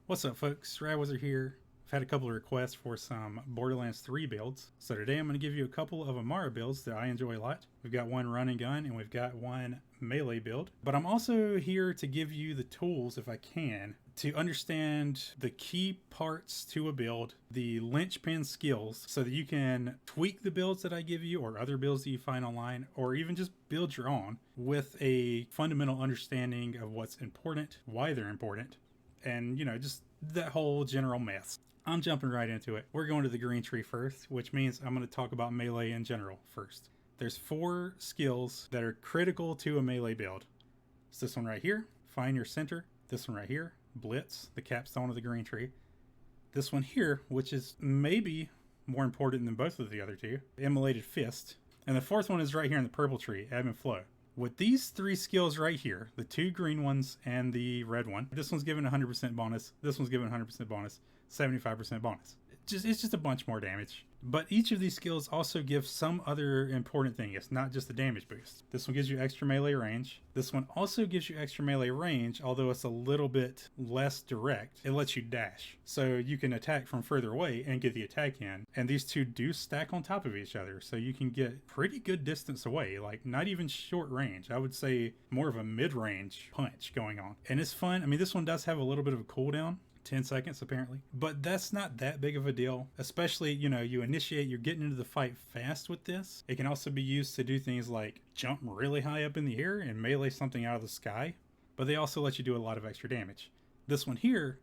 What's up, folks? Wizrrd here. I've had a couple of requests for some Borderlands 3 builds, so today I'm going to give you a couple of Amara builds that I enjoy a lot. We've got one run and gun, and we've got one melee build. But I'm also here to give you the tools, if I can, to understand the key parts to a build, the linchpin skills, so that you can tweak the builds that I give you or other builds that you find online, or even just build your own with a fundamental understanding of what's important, why they're important, and, just that whole general mess. I'm jumping right into it. We're going to the green tree first, which means I'm going to talk about melee in general first. There's 4 skills that are critical to a melee build. It's this one right here, find your center. This one right here, blitz, the capstone of the green tree. This one here, which is maybe more important than both of the other two, immolated fist. And the 4th one is right here in the purple tree, ebb and flow. With these 3 skills right here, the 2 green ones and the red one, this one's given 100% bonus, this one's given 100% bonus, 75% bonus. It's just a bunch more damage. But each of these skills also gives some other important thing. It's not just the damage boost. This one gives you extra melee range. This one also gives you extra melee range, although it's a little bit less direct. It lets you dash, so you can attack from further away and get the attack in. And these two do stack on top of each other, so you can get pretty good distance away, like not even short range. I would say more of a mid-range punch going on. And it's fun. I mean, this one does have a little bit of a cooldown. 10 seconds apparently, but that's not that big of a deal, especially you initiate, you're getting into the fight fast with this. It can also be used to do things like jump really high up in the air and melee something out of the sky, but they also let you do a lot of extra damage. This one here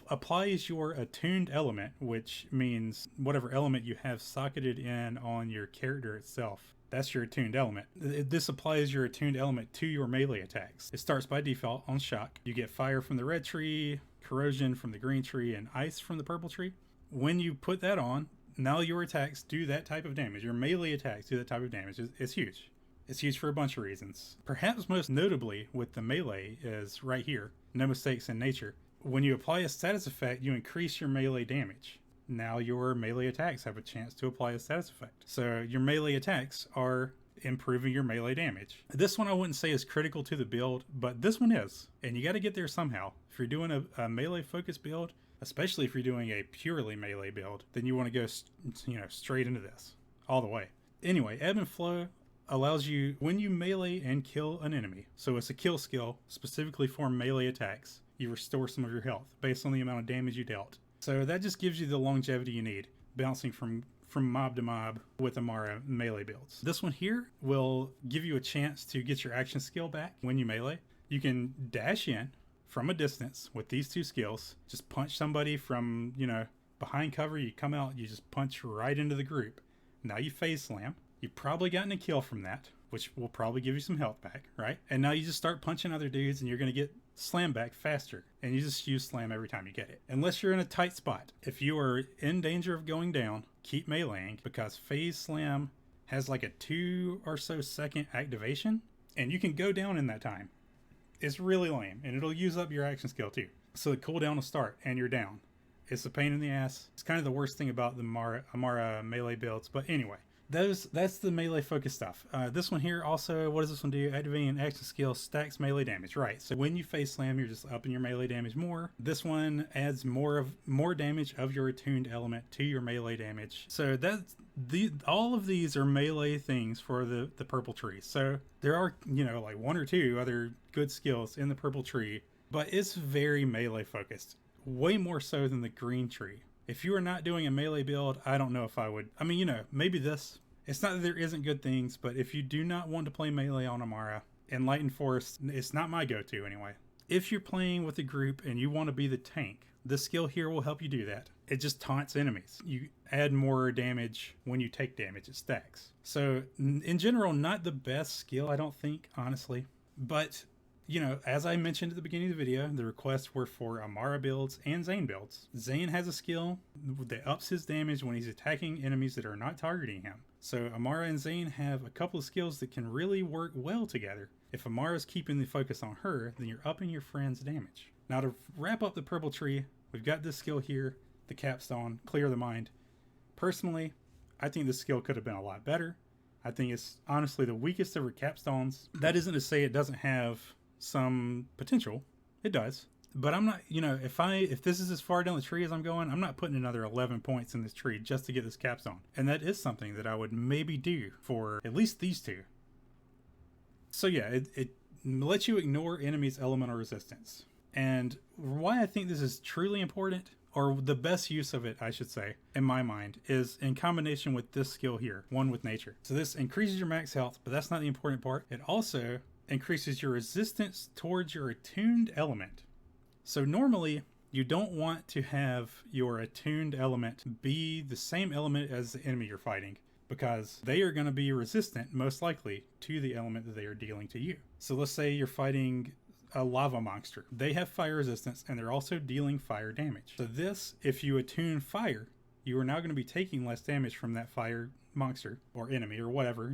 applies your attuned element, which means whatever element you have socketed in on your character itself. That's your attuned element. This applies your attuned element to your melee attacks. It starts by default on shock. You get fire from the red tree, corrosion from the green tree, and ice from the purple tree. When you put that on, now your attacks do that type of damage. Your melee attacks do that type of damage. It's huge. It's huge for a bunch of reasons. Perhaps most notably with the melee is right here, no mistakes in nature. When you apply a status effect, you increase your melee damage. Now your melee attacks have a chance to apply a status effect. So your melee attacks are improving your melee damage. This one I wouldn't say is critical to the build, but this one is. And you got to get there somehow. If you're doing a melee focused build, especially if you're doing a purely melee build, then you want to go straight into this all the way. Anyway, ebb and flow allows you, when you melee and kill an enemy, so it's a kill skill specifically for melee attacks, you restore some of your health based on the amount of damage you dealt. So that just gives you the longevity you need, bouncing from mob to mob with Amara melee builds. This one here will give you a chance to get your action skill back when you melee. You can dash in from a distance with these 2 skills. Just punch somebody from, behind cover. You come out, you just punch right into the group. Now you phase slam. You've probably gotten a kill from that, which will probably give you some health back, right? And now you just start punching other dudes and you're going to get slam back faster. And you just use slam every time you get it. Unless you're in a tight spot. If you are in danger of going down, keep meleeing, because phase slam has like a 2 or so second activation and you can go down in that time. It's really lame and it'll use up your action skill too. So the cooldown will start and you're down. It's a pain in the ass. It's kind of the worst thing about the Amara melee builds, but anyway. That's the melee focus stuff. This one here also, what does this one do? Activating an action skill stacks melee damage. Right, so when you face slam, you're just upping your melee damage more. This one adds more damage of your attuned element to your melee damage. So all of these are melee things for the purple tree. So there are, like 1 or 2 other good skills in the purple tree, but it's very melee focused. Way more so than the green tree. If you are not doing a melee build, I don't know if I would. I mean, maybe this. It's not that there isn't good things, but if you do not want to play melee on Amara, Enlightened Forest, it's not my go-to anyway. If you're playing with a group and you want to be the tank, this skill here will help you do that. It just taunts enemies. You add more damage when you take damage. It stacks. So, in general, not the best skill, I don't think, honestly. But as I mentioned at the beginning of the video, the requests were for Amara builds and Zane builds. Zane has a skill that ups his damage when he's attacking enemies that are not targeting him. So Amara and Zane have a couple of skills that can really work well together. If Amara's keeping the focus on her, then you're upping your friend's damage. Now to wrap up the purple tree, we've got this skill here, the capstone, clear the mind. Personally, I think this skill could have been a lot better. I think it's honestly the weakest of her capstones. That isn't to say it doesn't have some potential. It does. But I'm not, if this is as far down the tree as I'm going, I'm not putting another 11 points in this tree just to get this capstone. And that is something that I would maybe do for at least these two. So yeah, it lets you ignore enemies' elemental resistance. And why I think this is truly important, or the best use of it, I should say, in my mind, is in combination with this skill here, One with Nature. So this increases your max health, but that's not the important part. It also increases your resistance towards your attuned element. So normally, you don't want to have your attuned element be the same element as the enemy you're fighting, because they are going to be resistant, most likely, to the element that they are dealing to you. So let's say you're fighting a lava monster. They have fire resistance, and they're also dealing fire damage. So this, if you attune fire, you are now going to be taking less damage from that fire monster, or enemy, or whatever,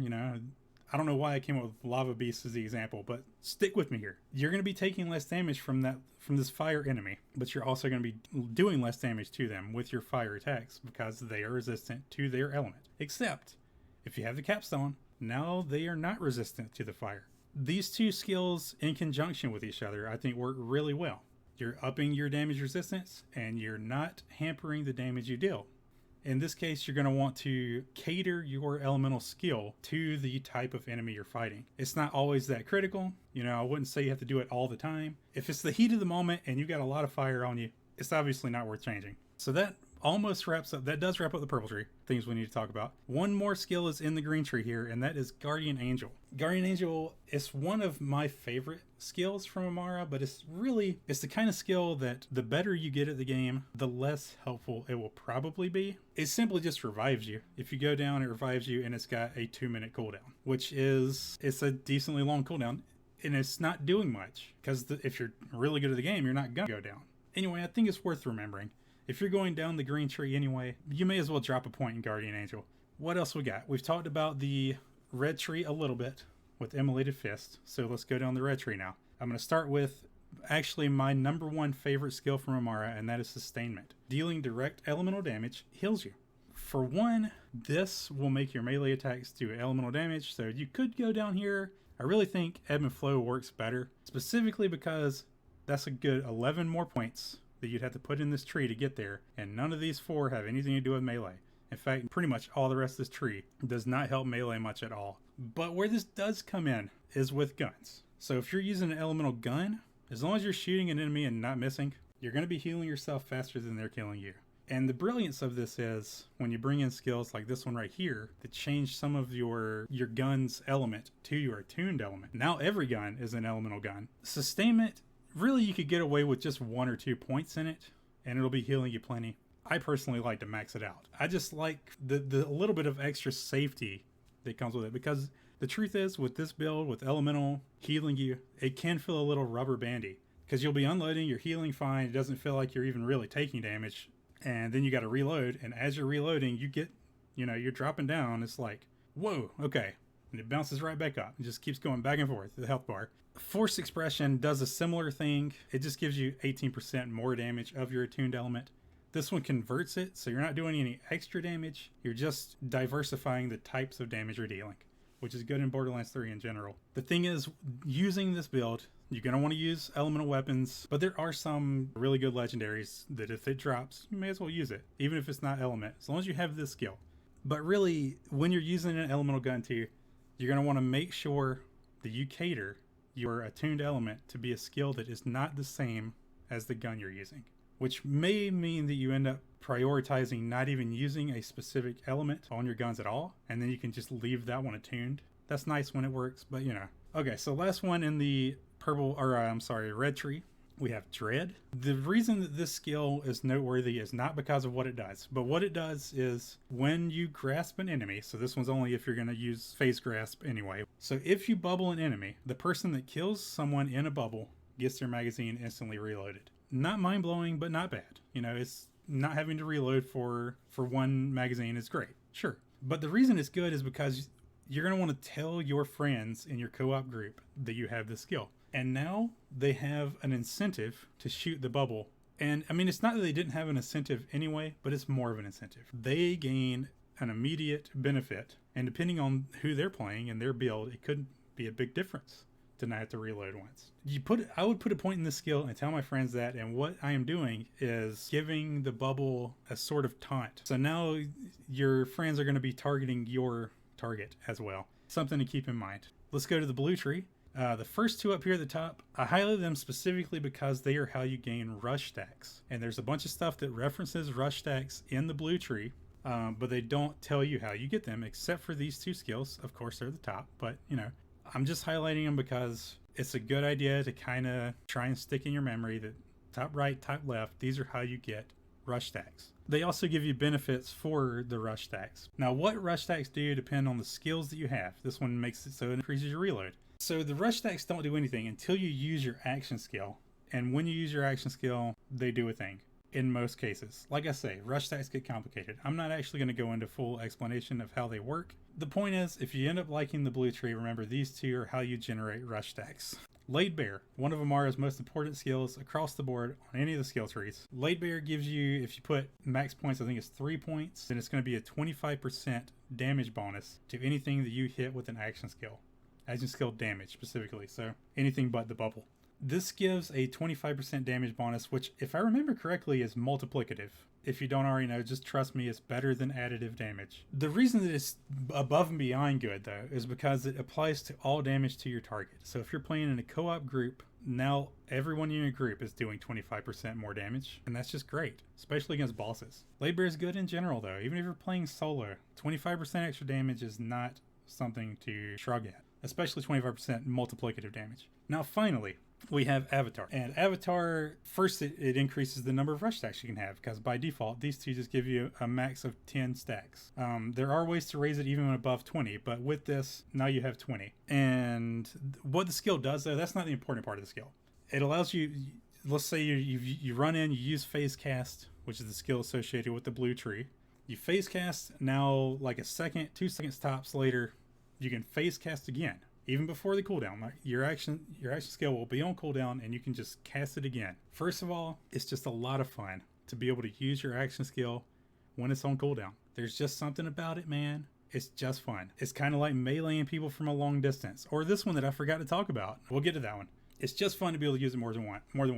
I don't know why I came up with lava beast as the example, but stick with me here. You're going to be taking less damage from this fire enemy, but you're also going to be doing less damage to them with your fire attacks because they are resistant to their element. Except, if you have the capstone, now they are not resistant to the fire. These two skills in conjunction with each other, I think, work really well. You're upping your damage resistance, and you're not hampering the damage you deal. In this case, you're going to want to cater your elemental skill to the type of enemy you're fighting. It's not always that critical. I wouldn't say you have to do it all the time. If it's the heat of the moment and you got a lot of fire on you, it's obviously not worth changing. So that almost wraps up. That does wrap up the purple tree. Things we need to talk about. One more skill is in the green tree here, and that is Guardian Angel. Guardian Angel is one of my favorite skills from Amara, but it's the kind of skill that the better you get at the game, the less helpful it will probably be. It simply just revives you. If you go down, it revives you, and it's got a 2-minute cooldown, which it's a decently long cooldown, and it's not doing much, because if you're really good at the game, you're not going to go down. Anyway, I think it's worth remembering. If you're going down the green tree anyway, you may as well drop a point in Guardian Angel. What else we got? We've talked about the red tree a little bit with Immolated Fist, so let's go down the red tree now. I'm going to start with actually my number one favorite skill from Amara, and that is Sustainment. Dealing direct elemental damage heals you. For one, this will make your melee attacks do elemental damage, so you could go down here. I really think Ebb and Flow works better, specifically because that's a good 11 more points that you'd have to put in this tree to get there, and none of these 4 have anything to do with melee. In fact, pretty much all the rest of this tree does not help melee much at all. But where this does come in is with guns. So if you're using an elemental gun, as long as you're shooting an enemy and not missing, you're going to be healing yourself faster than they're killing you. And the brilliance of this is when you bring in skills like this one right here that change some of your gun's element to your attuned element. Now every gun is an elemental gun. Sustainment, really you could get away with just 1 or 2 points in it, and it'll be healing you plenty. I personally like to max it out. I just like the little bit of extra safety that comes with it, because the truth is, with this build, with elemental healing you, it can feel a little rubber bandy, because you'll be unloading, you're healing fine, it doesn't feel like you're even really taking damage, and then you got to reload, and as you're reloading, you get, you're dropping down, it's like, whoa, okay, and it bounces right back up. It just keeps going back and forth, the health bar. Force Expression does a similar thing. It just gives you 18% more damage of your attuned element. This one converts it, so you're not doing any extra damage. You're just diversifying the types of damage you're dealing, which is good in Borderlands 3 in general. The thing is, using this build, you're going to want to use elemental weapons, but there are some really good legendaries that if it drops, you may as well use it, even if it's not element, as long as you have this skill. But really, when you're using an elemental gun too, you're going to want to make sure that you cater your attuned element to be a skill that is not the same as the gun you're using, which may mean that you end up prioritizing not even using a specific element on your guns at all, and then you can just leave that one attuned. That's nice when it works, but Okay, so last one in the red tree, we have Dread. The reason that this skill is noteworthy is not because of what it does, but what it does is when you grasp an enemy, so this one's only if you're going to use phase grasp anyway. So if you bubble an enemy, the person that kills someone in a bubble gets their magazine instantly reloaded. Not mind-blowing, but not bad. It's not having to reload for one magazine is great, sure. But the reason it's good is because you're going to want to tell your friends in your co-op group that you have this skill. And now they have an incentive to shoot the bubble. And I mean, it's not that they didn't have an incentive anyway, but it's more of an incentive. They gain an immediate benefit, and depending on who they're playing and their build, it could be a big difference then I have to reload once. I would put a point in this skill and tell my friends that, and what I am doing is giving the bubble a sort of taunt. So now your friends are going to be targeting your target as well. Something to keep in mind. Let's go to the blue tree. The first two up here at the top, I highlighted them specifically because they are how you gain rush stacks. And there's a bunch of stuff that references rush stacks in the blue tree, but they don't tell you how you get them, except for these two skills. Of course, they're the top, but you know, I'm just highlighting them because it's a good idea to kind of try and stick in your memory that top right, top left, these are how you get rush stacks. They also give you benefits for the rush stacks. Now, what rush stacks do depend on the skills that you have. This one makes it so it increases your reload. So the rush stacks don't do anything until you use your action skill. And when you use your action skill, they do a thing in most cases. Like I say, rush stacks get complicated. I'm not actually going to go into full explanation of how they work. The point is, if you end up liking the blue tree, remember these two are how you generate rush stacks. Laid Bear, one of Amara's most important skills across the board on any of the skill trees. Laid Bear gives you, if you put max points, I think it's 3 points, then it's going to be a 25% damage bonus to anything that you hit with an action skill. Action skill damage specifically, so anything but the bubble. This gives a 25% damage bonus, which, if I remember correctly, is multiplicative. If you don't already know, just trust me, it's better than additive damage. The reason that it's above and beyond good, though, is because it applies to all damage to your target. So if you're playing in a co-op group, now everyone in your group is doing 25% more damage, and that's just great, especially against bosses. Laid Bear is good in general, though. Even if you're playing solo, 25% extra damage is not something to shrug at, especially 25% multiplicative damage. Now, finally, we have Avatar. And Avatar, first it increases the number of rush stacks you can have, because by default, these two just give you a max of 10 stacks. There are ways to raise it even above 20, but with this, now you have 20. And what the skill does, though, that's not the important part of the skill. It allows you, let's say you run in, you use phase cast, which is the skill associated with the blue tree. You phase cast, now like a second, 2 seconds tops later, you can phase cast again. Even before the cooldown, like your action skill will be on cooldown and you can just cast it again. First of all, it's just a lot of fun to be able to use your action skill when it's on cooldown. There's just something about it, man. It's just fun. It's kind of like meleeing people from a long distance, or this one that I forgot to talk about. We'll get to that one. It's just fun to be able to use it more than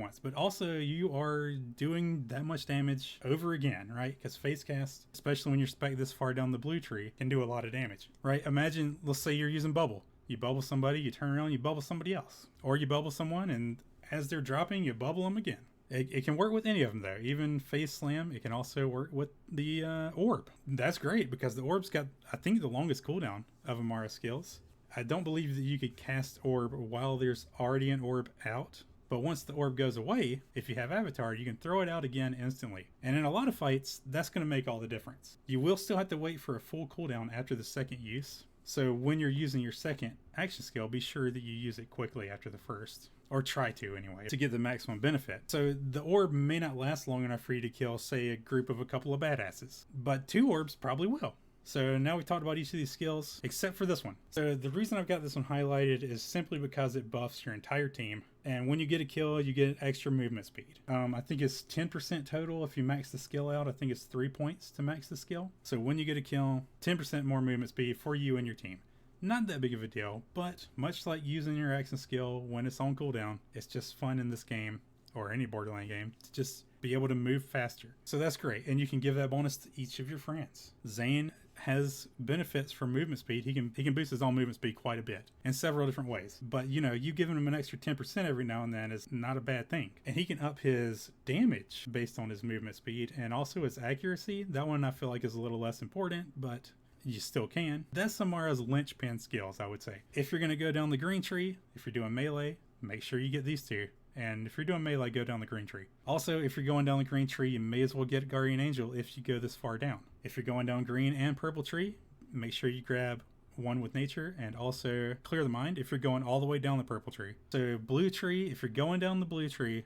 once. But also, you are doing that much damage over again, right? Because phase cast, especially when you're spec this far down the blue tree, can do a lot of damage, right? Imagine, let's say you're using bubble. You bubble somebody, you turn around, you bubble somebody else. Or you bubble someone, and as they're dropping, you bubble them again. It can work with any of them, though. Even phase slam, it can also work with the orb. That's great, because the orb's got, I think, the longest cooldown of Amara skills. I don't believe that you could cast orb while there's already an orb out. But once the orb goes away, if you have Avatar, you can throw it out again instantly. And in a lot of fights, that's going to make all the difference. You will still have to wait for a full cooldown after the second use. So when you're using your second action skill, be sure that you use it quickly after the first. Or try to anyway, to get the maximum benefit. So the orb may not last long enough for you to kill, say, a group of a couple of badasses. But 2 orbs probably will. So now we've talked about each of these skills, except for this one. So the reason I've got this one highlighted is simply because it buffs your entire team. And when you get a kill, you get extra movement speed. I think it's 10% total if you max the skill out. I think it's 3 points to max the skill. So when you get a kill, 10% more movement speed for you and your team. Not that big of a deal, but much like using your action skill when it's on cooldown, it's just fun in this game, or any Borderlands game, to just be able to move faster. So that's great, and you can give that bonus to each of your friends. Zane has benefits from movement speed. He can boost his own movement speed quite a bit in several different ways. But you know, you giving him an extra 10% every now and then is not a bad thing. And he can up his damage based on his movement speed and also his accuracy. That one I feel like is a little less important, but you still can. That's Amara's linchpin skills, I would say. If you're going to go down the green tree, if you're doing melee, make sure you get these two. And if you're doing melee, go down the green tree. Also, if you're going down the green tree, you may as well get Guardian Angel if you go this far down. If you're going down green and purple tree, make sure you grab one with nature, and also clear the mind if you're going all the way down the purple tree. So blue tree, if you're going down the blue tree,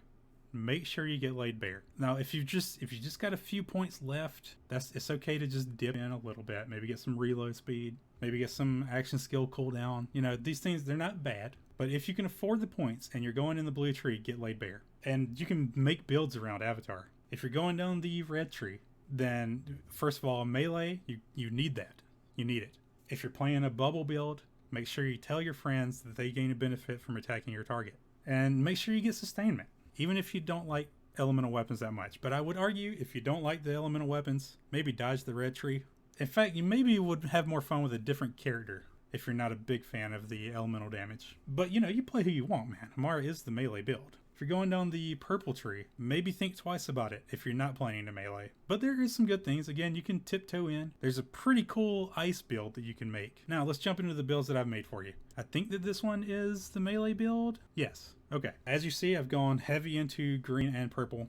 make sure you get Laid Bear. Now, if you just got a few points left, it's okay to just dip in a little bit. Maybe get some reload speed, maybe get some action skill cooldown. You know, these things, they're not bad. But if you can afford the points and you're going in the blue tree, get Laid Bear. And you can make builds around Avatar. If you're going down the red tree, then first of all, melee, you need that. You need it. If you're playing a bubble build, make sure you tell your friends that they gain a benefit from attacking your target. And make sure you get sustainment, even if you don't like elemental weapons that much. But I would argue if you don't like the elemental weapons, maybe dodge the red tree. In fact, you maybe would have more fun with a different character if you're not a big fan of the elemental damage. But you know, you play who you want, man. Amara is the melee build. If you're going down the purple tree, maybe think twice about it if you're not playing the melee. But there is some good things. Again, you can tiptoe in. There's a pretty cool ice build that you can make. Now let's jump into the builds that I've made for you. I think that this one is the melee build. Yes. Okay. As you see, I've gone heavy into green and purple.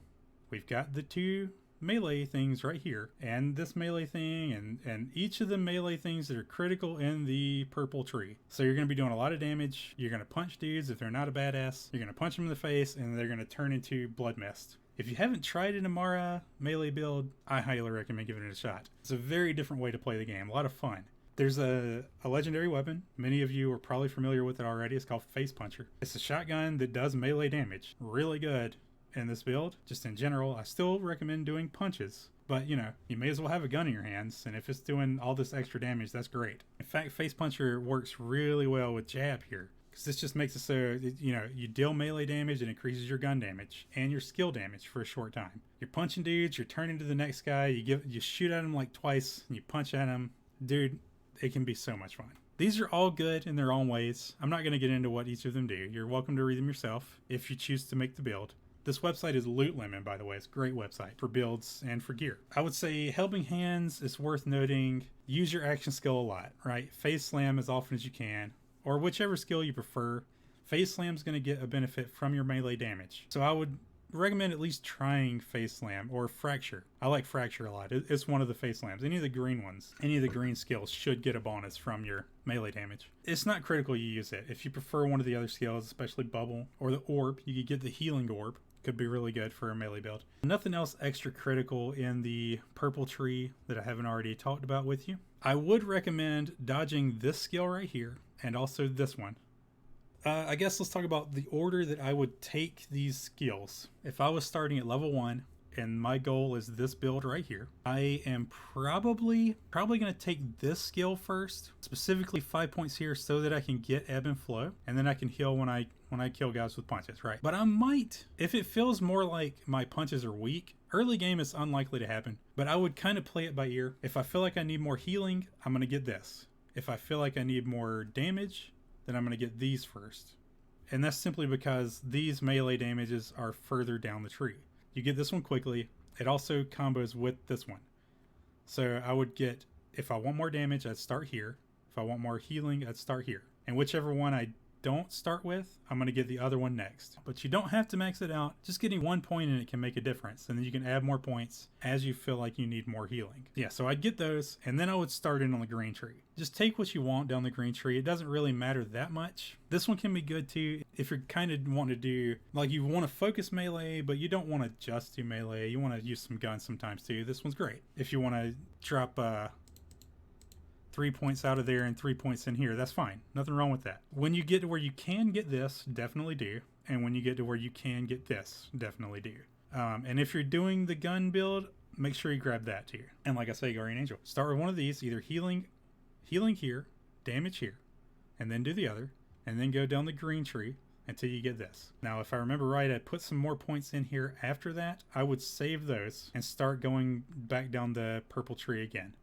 We've got the two melee things right here, and this melee thing, and each of the melee things that are critical in the purple tree. So you're going to be doing a lot of damage. You're going to punch dudes if they're not a badass. You're going to punch them in the face, and they're going to turn into blood mist. If you haven't tried an Amara melee build, I highly recommend giving it a shot. It's a very different way to play the game. A lot of fun. There's a legendary weapon. Many of you are probably familiar with it already. It's called Face Puncher. It's a shotgun that does melee damage. Really good in this build. Just in general, I still recommend doing punches. But, you know, you may as well have a gun in your hands, and if it's doing all this extra damage, that's great. In fact, Face Puncher works really well with jab here, because this just makes it so, you know, you deal melee damage and increases your gun damage and your skill damage for a short time. You're punching dudes, you're turning to the next guy, you shoot at him like twice, and you punch at him. Dude, it can be so much fun. These are all good in their own ways. I'm not going to get into what each of them do. You're welcome to read them yourself if you choose to make the build. This website is Loot Lemon, by the way. It's a great website for builds and for gear. I would say Helping Hands is worth noting. Use your action skill a lot, right? Face Slam as often as you can, or whichever skill you prefer. Face Slam is going to get a benefit from your melee damage. So I would recommend at least trying Face Slam or Fracture. I like Fracture a lot. It's one of the Face Slams. Any of the green ones, any of the green skills should get a bonus from your melee damage. It's not critical you use it. If you prefer one of the other skills, especially Bubble or the Orb, you could get the Healing Orb. Could be really good for a melee build. Nothing else extra critical in the purple tree that I haven't already talked about with you. I would recommend dodging this skill right here and also this one. I guess let's talk about the order that I would take these skills. If I was starting at level 1 and my goal is this build right here, I am probably going to take this skill first, specifically 5 points here so that I can get ebb and flow, and then I can heal when I kill guys with punches, right? But I might, if it feels more like my punches are weak, early game is unlikely to happen, but I would kind of play it by ear. If I feel like I need more healing, I'm going to get this. If I feel like I need more damage, then I'm going to get these first. And that's simply because these melee damages are further down the tree. You get this one quickly. It also combos with this one. So I would get, if I want more damage, I'd start here. If I want more healing, I'd start here. And whichever one I don't start with, I'm going to get the other one next. But you don't have to max it out. Just getting 1 point in it can make a difference. And then you can add more points as you feel like you need more healing. Yeah, so I'd get those, and then I would start in on the green tree. Just take what you want down the green tree. It doesn't really matter that much. This one can be good too if you're kind of wanting to do, like you want to focus melee, but you don't want to just do melee. You want to use some guns sometimes too. This one's great. If you want to drop 3 points out of there and 3 points in here, that's fine. Nothing wrong with that. When you get to where you can get this, definitely do. And when you get to where you can get this, definitely do. And if you're doing the gun build, make sure you grab that too. And like I say, Guardian Angel. Start with one of these, either healing here, damage here, and then do the other, and then go down the green tree until you get this. Now, if I remember right, I put some more points in here after that. I would save those and start going back down the purple tree again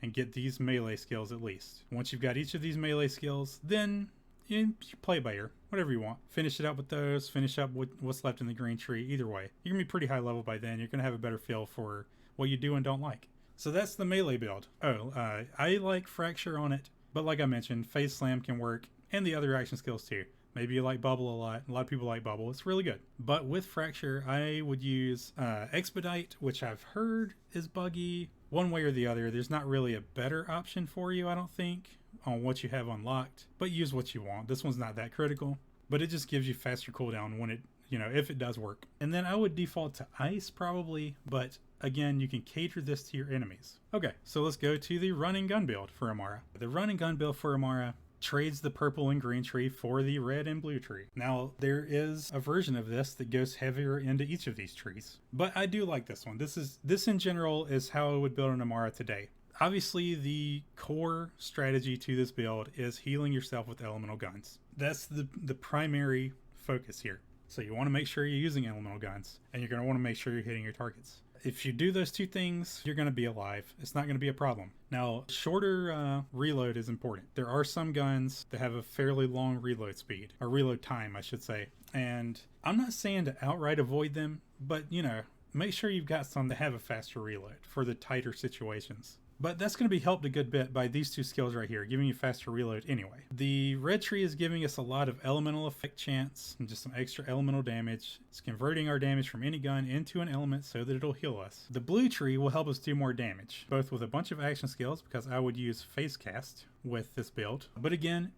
and get these melee skills at least. Once you've got each of these melee skills, then you play by ear, whatever you want. Finish it up with those, finish up with what's left in the green tree. Either way, you're gonna be pretty high level by then. You're gonna have a better feel for what you do and don't like. So that's the melee build. I like Fracture on it, but like I mentioned, Face Slam can work, and the other action skills too. Maybe you like Bubble a lot. A lot of people like Bubble. It's really good. But with Fracture, I would use Expedite, which I've heard is buggy. One way or the other, there's not really a better option for you, I don't think, on what you have unlocked. But use what you want. This one's not that critical, but it just gives you faster cooldown when it, if it does work. And then I would default to Ice probably, but again, you can cater this to your enemies. Okay, so let's go to the Run&Gun build for Amara. The Run&Gun build for Amara trades the purple and green tree for the red and blue tree. Now, there is a version of this that goes heavier into each of these trees, but I do like this one. This in general is how I would build an Amara today. Obviously, the core strategy to this build is healing yourself with elemental guns. That's the primary focus here. So you want to make sure you're using elemental guns, and you're going to want to make sure you're hitting your targets. If you do those two things, you're going to be alive. It's not going to be a problem. Now, shorter reload is important. There are some guns that have a fairly long reload speed, or reload time, I should say. And I'm not saying to outright avoid them, but, you know, make sure you've got some that have a faster reload for the tighter situations. But that's going to be helped a good bit by these two skills right here, giving you faster reload anyway. The red tree is giving us a lot of elemental effect chance and just some extra elemental damage. It's converting our damage from any gun into an element so that it'll heal us. The blue tree will help us do more damage, both with a bunch of action skills, because I would use face cast with this build. But again,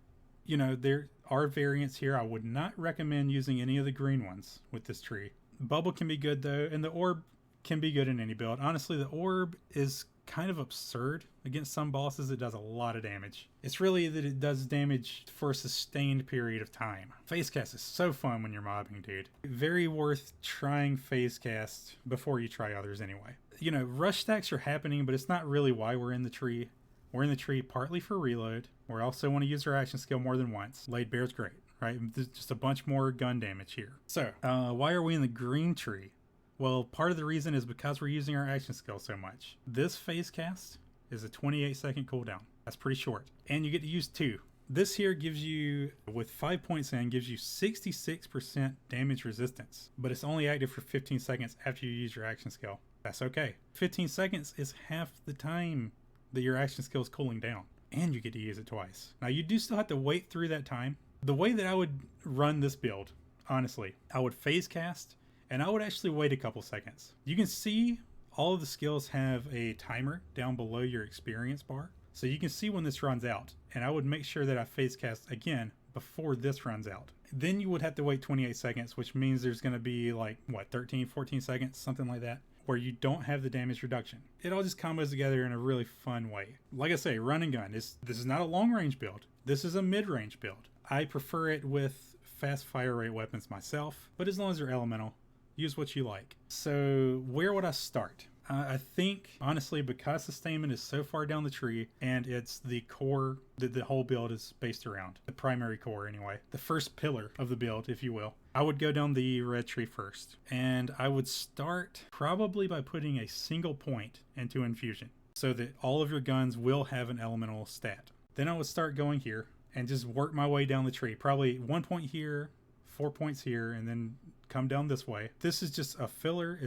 you know, there are variants here. I would not recommend using any of the green ones with this tree. Bubble can be good though, and the orb can be good in any build. Honestly, the orb is kind of absurd. Against some bosses, it does a lot of damage. It's really that it does damage for a sustained period of time. Phase cast is so fun when you're mobbing, dude. Very worth trying phase cast before you try others anyway. You know, rush stacks are happening, but it's not really why we're in the tree. We're in the tree partly for reload. We also want to use our action skill more than once. Laid Bear's great, right? There's just a bunch more gun damage here. So, why are we in the green tree? Well, part of the reason is because we're using our action skill so much. This phase cast is a 28-second cooldown. That's pretty short. And you get to use 2. This here gives you, with 5 points in, gives you 66% damage resistance. But it's only active for 15 seconds after you use your action skill. That's okay. 15 seconds is half the time that your action skill is cooling down. And you get to use it twice. Now, you do still have to wait through that time. The way that I would run this build, honestly, I would phase cast, and I would actually wait a couple seconds. You can see all of the skills have a timer down below your experience bar. So you can see when this runs out. And I would make sure that I phase cast again before this runs out. Then you would have to wait 28 seconds, which means there's going to be like, what, 13, 14 seconds, something like that, where you don't have the damage reduction. It all just combos together in a really fun way. Like I say, run and gun. This is not a long range build. This is a mid-range build. I prefer it with fast fire rate weapons myself, but as long as they're elemental, use what you like. So where would I start? I think, honestly, because sustainment is so far down the tree and it's the core that the whole build is based around, the primary core anyway, the first pillar of the build, if you will, I would go down the red tree first. And I would start probably by putting a single point into infusion so that all of your guns will have an elemental stat. Then I would start going here and just work my way down the tree. Probably 1 point here, 4 points here, and then come down this way. This is just a filler.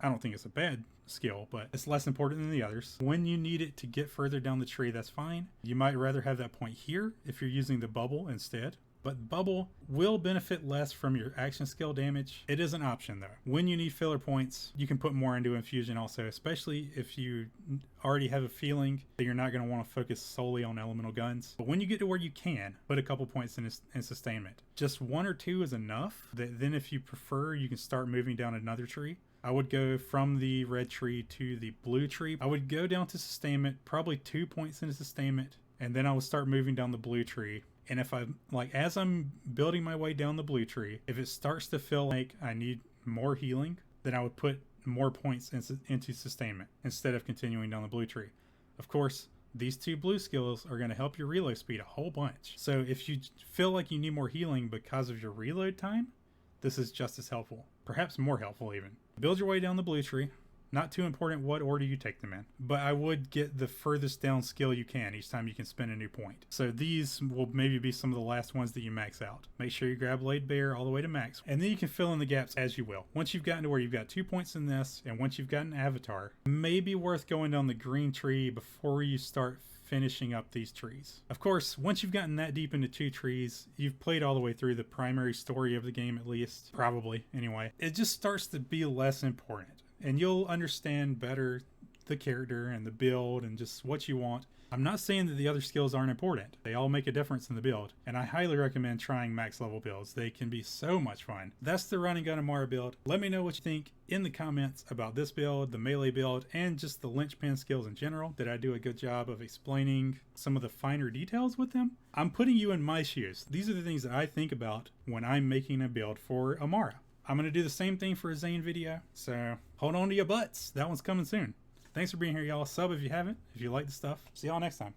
I don't think it's a bad skill, but it's less important than the others. When you need it to get further down the tree, that's fine. You might rather have that point here if you're using the bubble instead. But bubble will benefit less from your action skill damage. It is an option though. When you need filler points, you can put more into infusion also, especially if you already have a feeling that you're not going to want to focus solely on elemental guns. But when you get to where you can, put a couple points in sustainment. Just 1 or 2 is enough. Then if you prefer, you can start moving down another tree. I would go from the red tree to the blue tree. I would go down to sustainment, probably 2 points into sustainment, and then I would start moving down the blue tree. And if as I'm building my way down the blue tree, if it starts to feel like I need more healing, then I would put more points into sustainment instead of continuing down the blue tree. Of course, these 2 blue skills are going to help your reload speed a whole bunch. So if you feel like you need more healing because of your reload time, this is just as helpful, perhaps more helpful even. Build your way down the blue tree. Not too important what order you take them in, but I would get the furthest down skill you can each time you can spend a new point. So these will maybe be some of the last ones that you max out. Make sure you grab Laid Bear all the way to max, and then you can fill in the gaps as you will. Once you've gotten to where you've got 2 points in this, and once you've got an avatar, maybe worth going down the green tree before you start finishing up these trees. Of course, once you've gotten that deep into 2 trees, you've played all the way through the primary story of the game at least, probably anyway. It just starts to be less important. And you'll understand better the character and the build and just what you want. I'm not saying that the other skills aren't important. They all make a difference in the build. And I highly recommend trying max level builds. They can be so much fun. That's the Run and Gun Amara build. Let me know what you think in the comments about this build, the melee build, and just the linchpin skills in general. Did I do a good job of explaining some of the finer details with them? I'm putting you in my shoes. These are the things that I think about when I'm making a build for Amara. I'm going to do the same thing for a Zane video, so hold on to your butts. That one's coming soon. Thanks for being here, y'all. Sub if you haven't, if you like the stuff. See y'all next time.